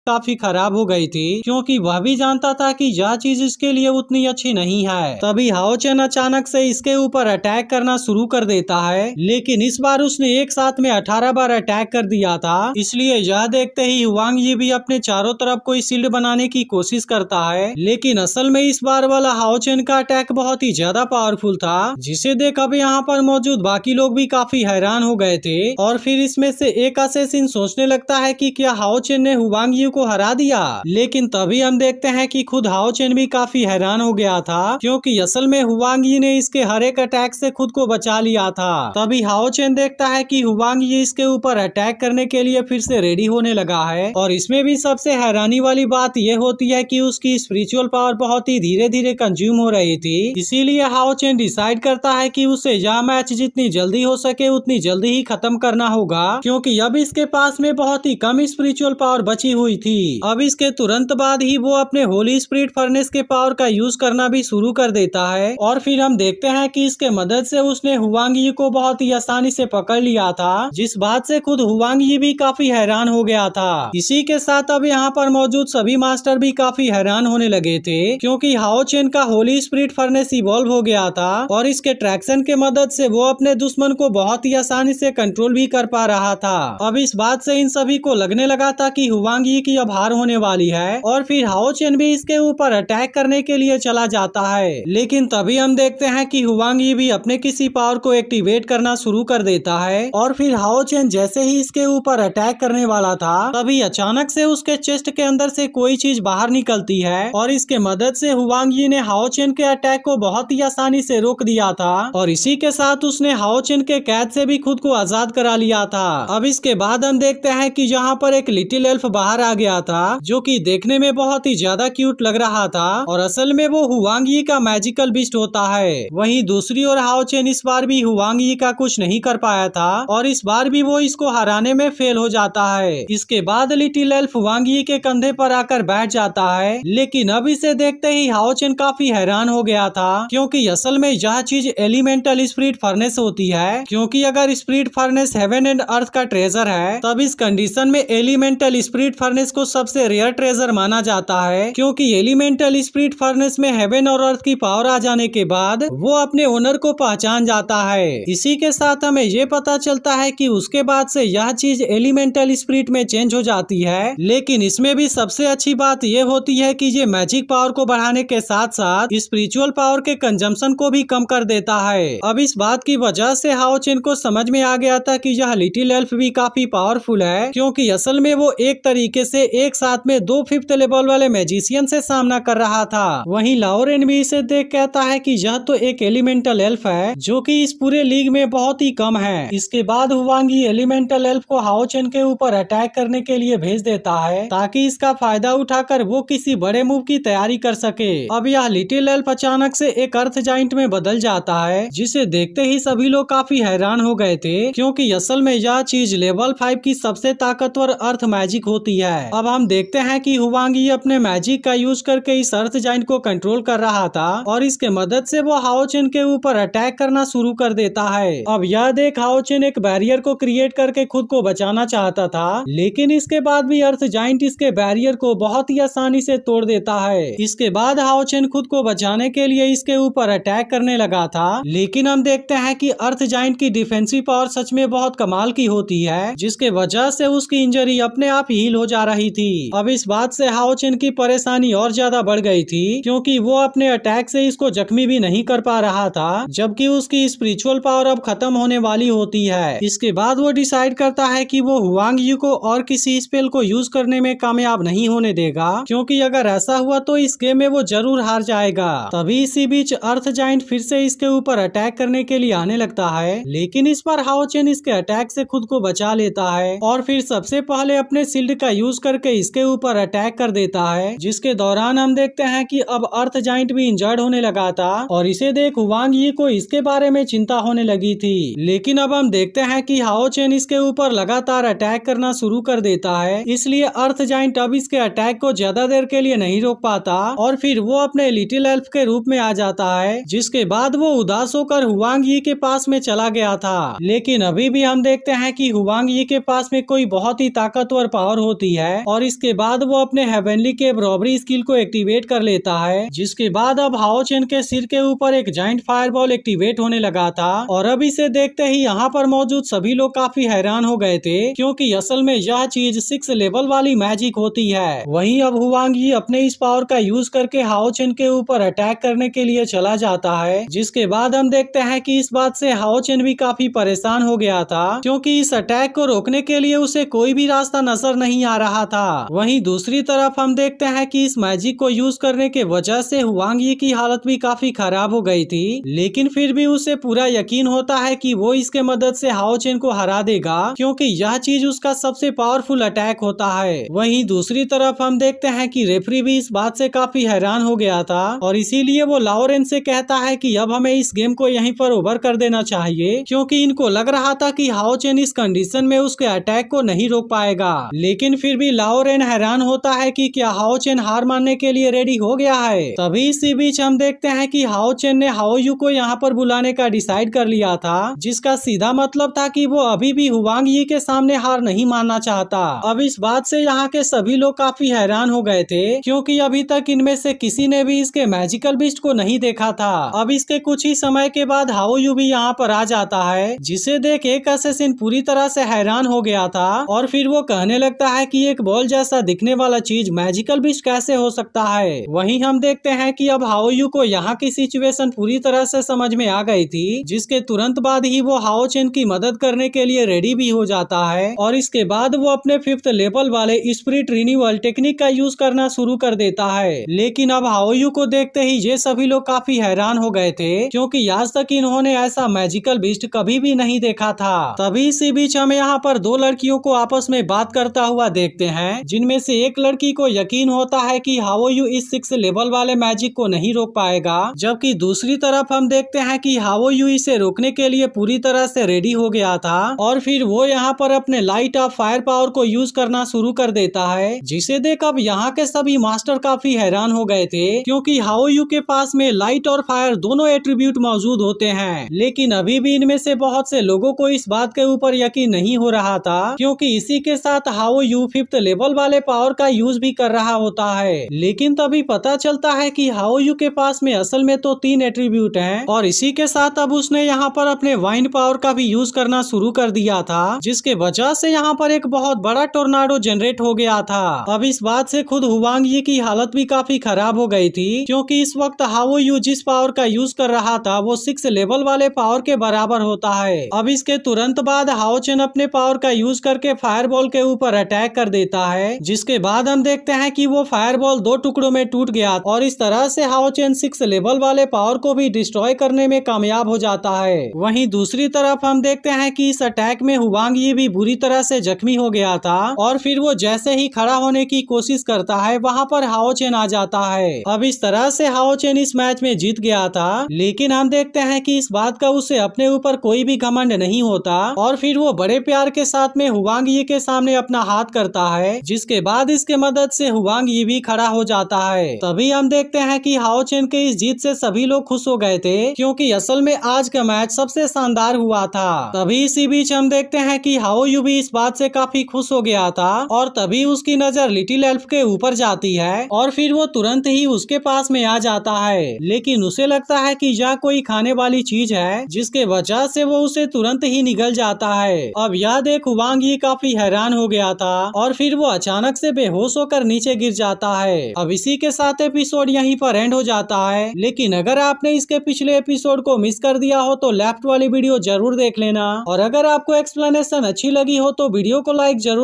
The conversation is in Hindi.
काफी खराब हो गई थी, क्योंकि वह भी जानता था कि यह चीज इसके लिए उतनी अच्छी नहीं है। तभी हाओ चेन अचानक से इसके ऊपर अटैक करना शुरू कर देता है, लेकिन इस बार उसने एक साथ में 18 बार अटैक कर दिया था। इसलिए यह देखते ही हुआंग यी भी अपने चारों तरफ कोई शील्ड बनाने की कोशिश करता है, लेकिन असल में इस बार वाला हाओ चेन का अटैक बहुत ही ज्यादा पावरफुल था, जिसे देख अब यहाँ पर मौजूद बाकी लोग भी काफी हैरान हो गए थे। और फिर इसमें से एक असैसिन सोचने लगता है कि क्या हाओ चेन ने हुआंग यी को हरा दिया, लेकिन तभी हम देखते हैं कि खुद हाओ चेन भी काफी हैरान हो गया था, क्योंकि असल में हुआंग यी ने इसके हर एक अटैक से खुद को बचा लिया था। तभी हाओ चेन देखता है कि हुआंग यी इसके ऊपर अटैक करने के लिए फिर से रेडी होने लगा है। और इसमें भी सबसे हैरानी वाली बात यह होती है कि उसकी स्पिरिचुअल पावर बहुत ही धीरे धीरे कंज्यूम हो रही थी। इसीलिए हाओ चेन डिसाइड करता है कि उसे यह मैच जितनी जल्दी हो सके उतनी जल्दी ही खत्म करना होगा, क्योंकि अब इसके पास में बहुत ही कम स्पिरिचुअल पावर बची हुई थी। अब इसके तुरंत बाद ही वो अपने होली स्पिरिट फर्नेस के पावर का यूज करना भी शुरू कर देता है। और फिर हम देखते हैं कि इसके मदद से उसने हुआंग यी को बहुत ही आसानी से पकड़ लिया था, जिस बात से खुद हुआंग यी भी काफी हैरान हो गया था। इसी के साथ अब यहाँ पर मौजूद सभी मास्टर भी काफी हैरान होने लगे थे, क्योंकि हाओ चेन का होली स्पिरिट फर्नेस इवॉल्व हो गया था और इसके ट्रैक्शन के मदद से वो अपने दुश्मन को बहुत ही आसानी से कंट्रोल भी कर पा रहा था। अब इस बात से इन सभी को लगने लगा था कि हुआंग यी की अब हार होने वाली है, और फिर हाओ चेन भी इसके ऊपर अटैक करने के लिए चला जाता है। लेकिन तभी हम देखते हैं कि हुआंग यी भी अपने किसी पावर को एक्टिवेट करना शुरू कर देता है, और फिर हाओ चेन जैसे ही इसके ऊपर अटैक करने वाला था, तभी अचानक से उसके चेस्ट के अंदर से कोई चीज बाहर निकलती है, और इसके मदद से हुआंग यी ने हाओ चेन के अटैक को बहुत ही आसानी से रोक दिया था। और इसी के साथ उसने हाओ चेन के कैद से भी खुद को आजाद करा लिया था। अब इसके बाद हम देखते हैं कि यहाँ पर एक लिटिल एल्फ बाहर आ गया था, जो कि देखने में बहुत ही ज्यादा क्यूट लग रहा था, और असल में वो हुआंग यी का मैजिकल बीस्ट होता है। वहीं दूसरी ओर हाओ चेन इस बार भी हुआंग यी का कुछ नहीं कर पाया था, और इस बार भी वो इसको हराने में फेल हो जाता है। इसके बाद लिटिल एल्फ हुआंग यी के कंधे पर आकर बैठ जाता है, लेकिन अब इसे देखते ही हाओ चेन काफी हैरान हो गया था, क्योंकि असल में यह चीज एलिमेंटल स्पिरिट फर्नेस होती है। क्योंकि अगर spirit furnace heaven and earth का ट्रेजर है, तब इस कंडीशन में एलिमेंटल स्पिरिट फर्नेस को सबसे रेयर ट्रेजर माना जाता है, क्योंकि एलिमेंटल स्पिरिट फर्नेस में हेवन और अर्थ की पावर आ जाने के बाद वो अपने ओनर को पहचान जाता है। इसी के साथ हमें ये पता चलता है कि उसके बाद से यह चीज एलिमेंटल स्पिरिट में चेंज हो जाती है। लेकिन इसमें भी सबसे अच्छी बात ये होती है कि ये मैजिक पावर को बढ़ाने के साथ साथ स्पिरिचुअल पावर के कंजम्पशन को भी कम कर देता है। अब इस बात की वजह से हाओ चेन को समझ में आ गया था कि यह लिटिल एल्फ भी काफी पावरफुल है, क्योंकि असल में वो एक तरीके से एक साथ में 2 5th लेवल वाले मैजिशियन से सामना कर रहा था। वहीं लाओरेन भी इसे देख कहता है कि यह तो एक एलिमेंटल एल्फ है, जो कि इस पूरे लीग में बहुत ही कम है। इसके बाद हुआंग यी एलिमेंटल एल्फ को हाओ चेन के ऊपर अटैक करने के लिए भेज देता है, ताकि इसका फायदा उठाकर वो किसी बड़े मूव की तैयारी कर सके। अब यह लिटिल एल्फ अचानक से एक अर्थ जाइंट में बदल जाता है, जिसे देखते ही सभी लोग काफी हैरान हो गए थे, क्योंकि असल में यह चीज लेवल 5 की सबसे ताकतवर अर्थ मैजिक होती है। अब हम देखते हैं कि हुआंग यी अपने मैजिक का यूज करके इस अर्थ जाइंट को कंट्रोल कर रहा था, और इसके मदद से वो हाओ चेन के ऊपर अटैक करना शुरू कर देता है। अब यह देख हाओ चेन एक बैरियर को क्रिएट करके खुद को बचाना चाहता था, लेकिन इसके बाद भी अर्थ जाइंट इसके बैरियर को बहुत ही आसानी से तोड़ देता है। इसके बाद हाओ चेन खुद को बचाने के लिए इसके ऊपर अटैक करने लगा था, लेकिन हम देखते हैं कि अर्थ जाइंट की डिफेंसिव पावर सच में बहुत कमाल की होती है, जिसके वजह से उसकी इंजरी अपने आप हील हो जा रही थी। अब इस बात से हाओ चेन की परेशानी और ज्यादा बढ़ गई थी, क्योंकि वो अपने अटैक से इसको जख्मी भी नहीं कर पा रहा था, जबकि उसकी स्पिरिचुअल पावर अब खत्म होने वाली होती है। इसके बाद वो डिसाइड करता है कि वो हुआंग यी को और किसी स्पेल को यूज करने में कामयाब नहीं होने देगा, क्योंकि अगर ऐसा हुआ तो इस गेम में वो जरूर हार जाएगा। तभी इसी बीच अर्थ जाइंट फिर से इसके ऊपर अटैक करने के लिए आने लगता है, लेकिन इस बार हाओ चेन इसके अटैक से खुद को बचा लेता है, और फिर सबसे पहले अपने शील्ड का यूज करके इसके ऊपर अटैक कर देता है, जिसके दौरान हम देखते हैं कि अब अर्थ जाइंट भी इंजर्ड होने लगा था, और इसे देख हुआंग यी को इसके बारे में चिंता होने लगी थी। लेकिन अब हम देखते हैं कि हाओ चेन इसके ऊपर लगातार अटैक करना शुरू कर देता है, इसलिए अर्थ जाइंट अब इसके अटैक को ज्यादा देर के लिए नहीं रोक पाता, और फिर वो अपने लिटिल एल्फ के रूप में आ जाता है, जिसके बाद वो उदास होकर हुआंग यी के पास में चला गया था। लेकिन अभी भी हम देखते हैं कि हुआंग यी के पास में कोई बहुत ही ताकतवर पावर होती है, है और इसके बाद वो अपने हेवनली केव रॉबरी स्किल को एक्टिवेट कर लेता है, जिसके बाद अब हाओ चेन के सिर के ऊपर एक जाइंट फायरबॉल एक्टिवेट होने लगा था। और अब इसे देखते ही यहाँ पर मौजूद सभी लोग काफी हैरान हो गए थे, क्योंकि असल में यह चीज 6 लेवल वाली मैजिक होती है। वहीं अब हुआंग यी अपने इस पावर का यूज करके हाओ चेन के ऊपर अटैक करने के लिए चला जाता है, जिसके बाद हम देखते हैं कि इस बात से हाओ चेन भी काफी परेशान हो गया था, क्योंकि इस अटैक को रोकने के लिए उसे कोई भी रास्ता नजर नहीं आ रहा था। वहीं दूसरी तरफ हम देखते हैं कि इस मैजिक को यूज करने के वजह से हुआंग यी की हालत भी काफी खराब हो गई थी, लेकिन फिर भी उसे पूरा यकीन होता है कि वो इसके मदद से हाओ चेन को हरा देगा, क्योंकि यह चीज उसका सबसे पावरफुल अटैक होता है। वहीं दूसरी तरफ हम देखते हैं कि रेफरी भी इस बात से काफी हैरान हो गया था और इसीलिए वो लाओ रेन से कहता है कि अब हमें इस गेम को यहीं पर ओवर कर देना चाहिए, क्योंकि इनको लग रहा था कि हाओ चेन इस कंडीशन में उसके अटैक को नहीं रोक पाएगा। लेकिन फिर भी लाओ रेन हैरान होता है कि क्या हाओ चेन हार मानने के लिए रेडी हो गया है। तभी इसी बीच हम देखते हैं कि हाओ चेन ने हाओ यू को यहाँ पर बुलाने का डिसाइड कर लिया था, जिसका सीधा मतलब था कि वो अभी भी हुआंग यी के सामने हार नहीं मानना चाहता। अब इस बात से यहाँ के सभी लोग काफी हैरान हो गए थे, क्योंकि अभी तक इनमें से किसी ने भी इसके मैजिकल बीस्ट को नहीं देखा था। अब इसके कुछ ही समय के बाद हाओ यू भी यहाँ पर आ जाता है, जिसे देख एक असैसिन पूरी तरह से हैरान हो गया था और फिर वो कहने लगता है कि एक बॉल जैसा दिखने वाला चीज मैजिकल बीस्ट कैसे हो सकता है। वहीं हम देखते हैं कि अब हाओ यू को यहाँ की सिचुएशन पूरी तरह से समझ में आ गई थी, जिसके तुरंत बाद ही वो हाओ चेन की मदद करने के लिए रेडी भी हो जाता है और इसके बाद वो अपने 5th लेवल वाले स्पिरिट रिन्यूअल टेक्निक का यूज करना शुरू कर देता है। लेकिन अब हाओ यू को देखते ही ये सभी लोग काफी हैरान हो गए थे, क्योंकि आज तक इन्होंने ऐसा मैजिकल बीस्ट कभी भी नहीं देखा था। तभी इसी बीच हमें यहाँ पर 2 लड़कियों को आपस में बात करता हुआ देखते हैं, जिनमें से एक लड़की को यकीन होता है कि हाओ यू इस 6 लेवल वाले मैजिक को नहीं रोक पाएगा, जबकि दूसरी तरफ हम देखते हैं कि हाओ यू इसे रोकने के लिए पूरी तरह से रेडी हो गया था और फिर वो यहाँ पर अपने लाइट ऑफ फायर पावर को यूज करना शुरू कर देता है, जिसे देख अब यहाँ के सभी मास्टर काफी हैरान हो गए थे, क्योंकि हाओ यू के पास में लाइट और फायर दोनों एट्रीब्यूट मौजूद होते हैं। लेकिन अभी भी इनमें से बहुत से लोगों को इस बात के ऊपर यकीन नहीं हो रहा था, क्योंकि इसी के साथ हाओ यू 5th लेवल वाले पावर का यूज भी कर रहा होता है। लेकिन तभी पता चलता है कि हाओ यू के पास में असल में तो 3 एट्रीब्यूट हैं और इसी के साथ अब उसने यहाँ पर अपने वाइन पावर का भी यूज करना शुरू कर दिया था, जिसके वजह से यहाँ पर एक बहुत बड़ा टोर्नाडो जनरेट हो गया था। अब इस बात से खुद हुआंग यी की हालत भी काफी खराब हो गई थी, क्योंकि इस वक्त हाओ यू जिस पावर का यूज कर रहा था वो 6 लेवल वाले पावर के बराबर होता है। अब इसके तुरंत बाद हाओ चेन अपने पावर का यूज करके फायरबॉल के ऊपर अटैक कर देता है, जिसके बाद हम देखते हैं कि वो फायरबॉल 2 टुकड़ों में टूट गया और इस तरह से हाओ चेन 6 लेवल वाले पावर को भी डिस्ट्रॉय करने में कामयाब हो जाता है। वहीं दूसरी तरफ हम देखते हैं कि इस अटैक में हुआंग यी भी बुरी तरह से जख्मी हो गया था और फिर वो जैसे ही खड़ा होने की कोशिश करता है वहाँ पर हाओ चेन आ जाता है। अब इस तरह से हाओ चेन इस मैच में जीत गया था, लेकिन हम देखते हैं कि इस बात का उसे अपने ऊपर कोई भी घमंड नहीं होता और फिर वो बड़े प्यार के साथ में हुआंग यी के सामने अपना हाथ करता है, जिसके बाद इसके मदद से हुआंग यी भी खड़ा हो जाता है। तभी हम देखते हैं कि हाओ चेन के इस जीत से सभी लोग खुश हो गए थे, क्योंकि असल में आज का मैच सबसे शानदार हुआ था। तभी इसी बीच हम देखते हैं कि हाओ यू भी इस बात से काफी खुश हो गया था और तभी उसकी नजर लिटिल एल्फ के ऊपर जाती है और फिर वो तुरंत ही उसके पास में आ जाता है, लेकिन उसे लगता है कि यह कोई खाने वाली चीज है, जिसके वजह से वो उसे तुरंत ही निगल जाता है। अब यह देख हुआंग यी काफी हैरान हो गया था और फिर वो अचानक से बेहोश होकर नीचे गिर जाता है। अब इसी के साथ एपिसोड यहीं पर एंड हो जाता है, लेकिन अगर आपने इसके पिछले एपिसोड को मिस कर दिया हो तो लेफ्ट वाली वीडियो जरूर देख लेना और अगर आपको एक्सप्लेनेशन अच्छी लगी हो तो वीडियो को लाइक जरूर